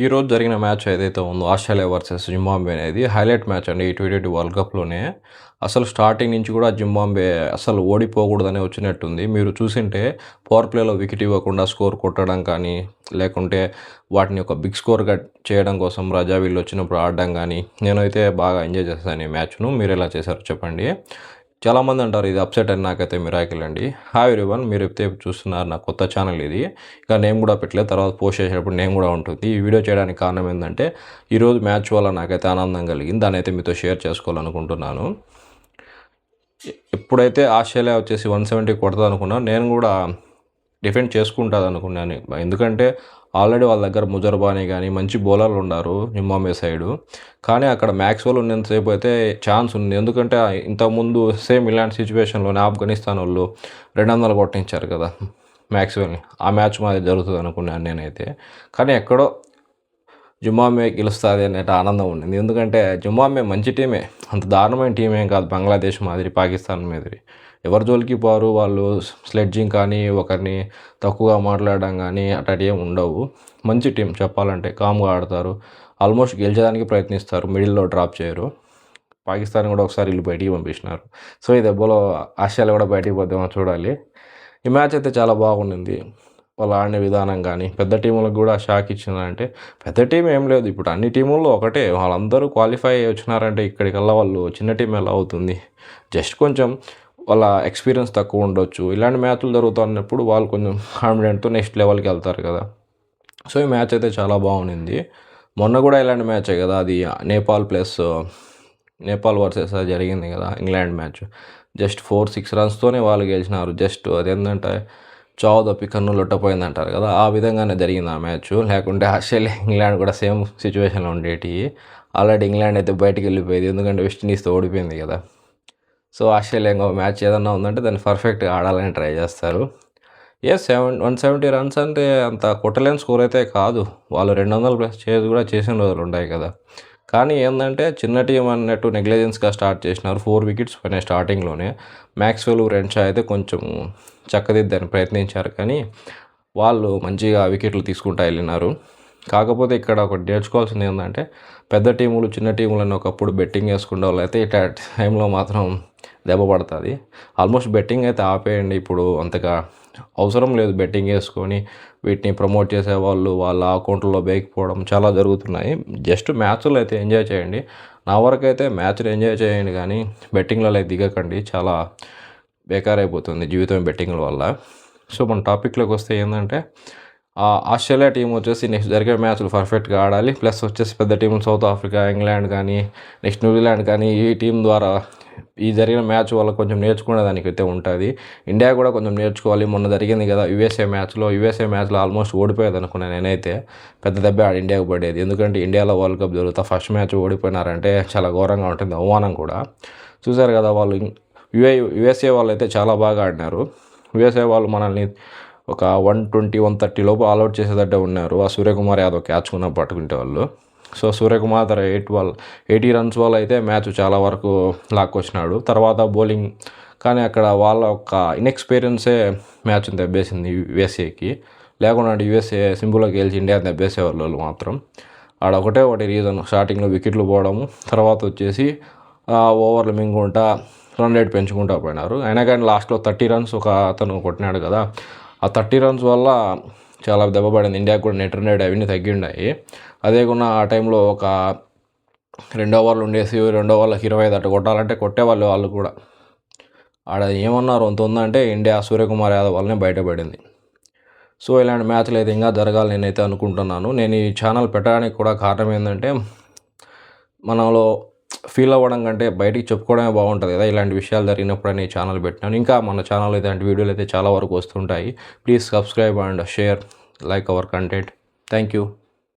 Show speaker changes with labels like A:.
A: ఈరోజు జరిగిన మ్యాచ్ ఏదైతే ఉందో ఆస్ట్రేలియా వర్సెస్ జింబాబ్వే అనేది హైలైట్ మ్యాచ్ అండి. ఈ T20 వరల్డ్ కప్‌లోనే అసలు స్టార్టింగ్ నుంచి కూడా జింబాబ్వే అసలు ఓడిపోకూడదనే వచ్చినట్టుంది. మీరు చూసింటే పవర్ ప్లేలో వికెట్ ఇవ్వకుండా స్కోర్ కొట్టడం కానీ, లేకుంటే వాటిని ఒక బిగ్ స్కోర్‌గా చేయడం కోసం రజా వీళ్ళు వచ్చినప్పుడు ఆడడం కానీ, నేనైతే బాగా ఎంజాయ్ చేశాను ఈ మ్యాచ్‌ను. మీరెలా చేశారో చెప్పండి. చాలామంది అంటారు ఇది అప్సెట్ అని, నాకైతే మిరాకిల్ అండి. హాయ్ ఎవ్రీవన్, మీరు ఎప్పుడైతే చూస్తున్నారు నా కొత్త ఛానల్ ఇది. ఇక నేమ్ కూడా పెట్టలేదు, తర్వాత పోస్ట్ చేసేటప్పుడు నేమ్ కూడా ఉంటుంది. ఈ వీడియో చేయడానికి కారణం ఏంటంటే ఈరోజు మ్యాచ్ వల్ల నాకైతే ఆనందం కలిగింది. దాన్ని అయితే మీతో షేర్ చేసుకోవాలనుకుంటున్నాను. ఎప్పుడైతే ఆస్ట్రేలియా వచ్చేసి 170 కొడతా అనుకున్నా, నేను కూడా డిఫెండ్ చేసుకుంటుంది అనుకున్నాను. ఎందుకంటే ఆల్రెడీ వాళ్ళ దగ్గర ముజర్బానీ కానీ మంచి బౌలర్లు ఉన్నారు జింబాబ్వే సైడు. కానీ అక్కడ మ్యాక్స్వెల్ ఉన్నంతసేపు అయితే ఛాన్స్ ఉంది. ఎందుకంటే ఇంతకుముందు సేమ్ ఇలాంటి సిచ్యువేషన్లోనే ఆఫ్ఘనిస్తాన్ వాళ్ళు 200 కొట్టించారు కదా మ్యాక్స్వెల్ని. ఆ మ్యాచ్ మాది జరుగుతుంది అనుకున్నాను నేనైతే. కానీ ఎక్కడో జింబాబ్వే గెలుస్తుంది అనేట ఆనందం ఉండింది. ఎందుకంటే జింబాబ్వే మంచి టీమే, అంత దారుణమైన టీం ఏం కాదు. బంగ్లాదేశ్ మాదిరి, పాకిస్తాన్ మాదిరి ఎవరి జోలికి పోరు. వాళ్ళు స్లెడ్జింగ్ కానీ, ఒకరిని తక్కువగా మాట్లాడడం కానీ అట్లాంటివి ఏమి ఉండవు. మంచి టీం చెప్పాలంటే, కామ్గా ఆడతారు. ఆల్మోస్ట్ గెలిచేదానికి ప్రయత్నిస్తారు, మిడిల్లో డ్రాప్ చేయరు. పాకిస్తాన్ కూడా ఒకసారి వీళ్ళు బయటికి పంపించినారు. సో ఈ దెబ్బలో ఆస్ట్రేలియా కూడా బయటికి పోద్దామో చూడాలి. ఈ మ్యాచ్ అయితే చాలా బాగుండింది. వాళ్ళు ఆడిన విధానం కానీ, పెద్ద టీములకు కూడా షాక్ ఇచ్చిందంటే, పెద్ద టీం ఏం లేదు. ఇప్పుడు అన్ని టీముల్లో ఒకటే, వాళ్ళందరూ క్వాలిఫై వచ్చినారంటే ఇక్కడికల్లా వాళ్ళు చిన్న టీం ఎలా అవుతుంది? జస్ట్ కొంచెం వాళ్ళ ఎక్స్పీరియన్స్ తక్కువ ఉండొచ్చు. ఇలాంటి మ్యాచ్లు జరుగుతున్నప్పుడు వాళ్ళు కొంచెం కాన్ఫిడెంట్తో నెక్స్ట్ లెవెల్కి వెళ్తారు కదా. సో ఈ మ్యాచ్ అయితే చాలా బాగుండింది. మొన్న కూడా ఇలాంటి మ్యాచే కదా, అది నేపాల్ వర్సెస్ అది జరిగింది కదా ఇంగ్లాండ్ మ్యాచ్. జస్ట్ 4-6 రన్స్తోనే వాళ్ళు గెలిచినారు. జస్ట్ అదేంటంటే చావు తప్పి కన్ను లొట్టపోయిందంటారు కదా, ఆ విధంగానే జరిగింది ఆ మ్యాచ్. లేకుంటే ఆస్ట్రేలియా ఇంగ్లాండ్ కూడా సేమ్ సిచ్యువేషన్లో ఉండేటి. ఆల్రెడీ ఇంగ్లాండ్ అయితే బయటికి వెళ్ళిపోయేది, ఎందుకంటే వెస్టిండీస్తో ఓడిపోయింది కదా. సో ఆస్ట్రేలియా ఇంకో మ్యాచ్ ఏదన్నా ఉందంటే దాన్ని పర్ఫెక్ట్గా ఆడాలని ట్రై చేస్తారు. 170 రన్స్ అంటే అంత కొట్టలేని స్కోర్ అయితే కాదు. వాళ్ళు 200+ చేసి కూడా చేసిన రోజులు ఉంటాయి కదా. కానీ ఏంటంటే చిన్న టీం అన్నట్టు నెగ్లిజెన్స్గా స్టార్ట్ చేసినారు. 4 వికెట్స్ పోయినాయి స్టార్టింగ్లోనే. మ్యాక్స్వెల్, రెన్షా అయితే కొంచెం చక్కదిద్దని ప్రయత్నించారు, కానీ వాళ్ళు మంచిగా వికెట్లు తీసుకుంటూ వెళ్ళినారు. కాకపోతే ఇక్కడ ఒకటి నేర్చుకోవాల్సింది ఏంటంటే, పెద్ద టీములు చిన్న టీములని ఒకప్పుడు బెట్టింగ్ వేసుకునే వాళ్ళు అయితే ఇట్లా టైంలో మాత్రం దెబ్బ పడుతుంది. ఆల్మోస్ట్ బెట్టింగ్ అయితే ఆపేయండి. ఇప్పుడు అంతగా అవసరం లేదు బెట్టింగ్ వేసుకొని వీటిని ప్రమోట్ చేసేవాళ్ళు వాళ్ళ అకౌంట్లో వేయకపోవడం చాలా జరుగుతున్నాయి. జస్ట్ మ్యాచ్లు అయితే ఎంజాయ్ చేయండి. నా వరకు అయితే మ్యాచ్లు ఎంజాయ్ చేయండి, కానీ బెట్టింగ్లలో అయితే దిగకండి. చాలా బేకార్ అయిపోతుంది జీవితం బెట్టింగ్ల వల్ల. సో మన టాపిక్లోకి వస్తే ఏంటంటే, ఆస్ట్రేలియా టీం వచ్చేసి నెక్స్ట్ జరిగే మ్యాచ్లు పర్ఫెక్ట్గా ఆడాలి. ప్లస్ వచ్చేసి పెద్ద టీంలు సౌత్ ఆఫ్రికా, ఇంగ్లాండ్ కానీ, నెక్స్ట్ న్యూజిలాండ్ కానీ, ఈ టీం ద్వారా ఈ జరిగిన మ్యాచ్ వల్ల కొంచెం నేర్చుకునేదానికి అయితే ఉంటుంది. ఇండియా కూడా కొంచెం నేర్చుకోవాలి. మొన్న జరిగింది కదా యుఎస్ఏ మ్యాచ్లో ఆల్మోస్ట్ ఓడిపోయేది అనుకున్నాను నేనైతే. పెద్ద దెబ్బ ఆడ ఇండియాకు పడేది. ఎందుకంటే ఇండియాలో వరల్డ్ కప్ జరుగుతా ఫస్ట్ మ్యాచ్ ఓడిపోయినారంటే చాలా ఘోరంగా ఉంటుంది, అవమానం కూడా. చూసారు కదా వాళ్ళు యుఎస్ఏ వాళ్ళు అయితే చాలా బాగా ఆడినారు. యుఎస్ఏ వాళ్ళు మనల్ని ఒక 120-130 లోపు ఆల్అవుట్ చేసేటట్టే ఉన్నారు. ఆ సూర్యకుమార్ యాదవ్ క్యాచ్ ఉన్న పట్టుకుంటే వాళ్ళు. సో సూర్యకుమార్ 80 రన్స్ వల్ల అయితే మ్యాచ్ చాలా వరకు లాక్కొచ్చినాడు. తర్వాత బౌలింగ్ కానీ అక్కడ వాళ్ళ ఒక ఇన్ఎక్స్పీరియన్సే మ్యాచ్ని దెబ్బేసింది యుఎస్ఏకి. లేకుండా యుఎస్ఏ సింపుల్గా గెలిచి ఇండియా దెబ్బేసేవాళ్ళు మాత్రం. ఆడ ఒకటి రీజన్, స్టార్టింగ్లో వికెట్లు పోవడము, తర్వాత వచ్చేసి ఓవర్లు మింగుంటా రన్ రేట్ పెంచుకుంటూ పోయినారు. అయినా కానీ లాస్ట్లో 30 రన్స్ ఒక అతను కొట్టినాడు కదా, ఆ 30 రన్స్ వల్ల చాలా దెబ్బ పడింది. ఇండియాకు కూడా నెట్ రన్ రేట్ అవన్నీ తగ్గిండాయి. అదే కూడా ఆ టైంలో ఒక 2 ఓవర్లు ఉండేసి 2 ఓవర్లకు 25 అట్టు కొట్టాలంటే కొట్టేవాళ్ళు వాళ్ళు కూడా. ఆడ ఏమన్నారు అంత ఉందంటే ఇండియా సూర్యకుమార్ యాదవ్ వల్లనే బయటపడింది. సో ఇలాంటి మ్యాచ్లు అయితే ఇంకా జరగాలి నేనైతే అనుకుంటున్నాను. నేను ఈ ఛానల్ పెట్టడానికి కూడా కారణం ఏంటంటే, మనలో ఫీల్ అవ్వడం కంటే బయటికి చెప్పుకోవడమే బాగుంటుంది కదా. ఇలాంటి విషయాలు జరిగినప్పుడని ఈ ఛానల్ పెట్టినాను. ఇంకా మన ఛానల్ ఇలాంటి వీడియోలు అయితే చాలా వరకు వస్తుంటాయి. Please subscribe and share, like our content. Thank you.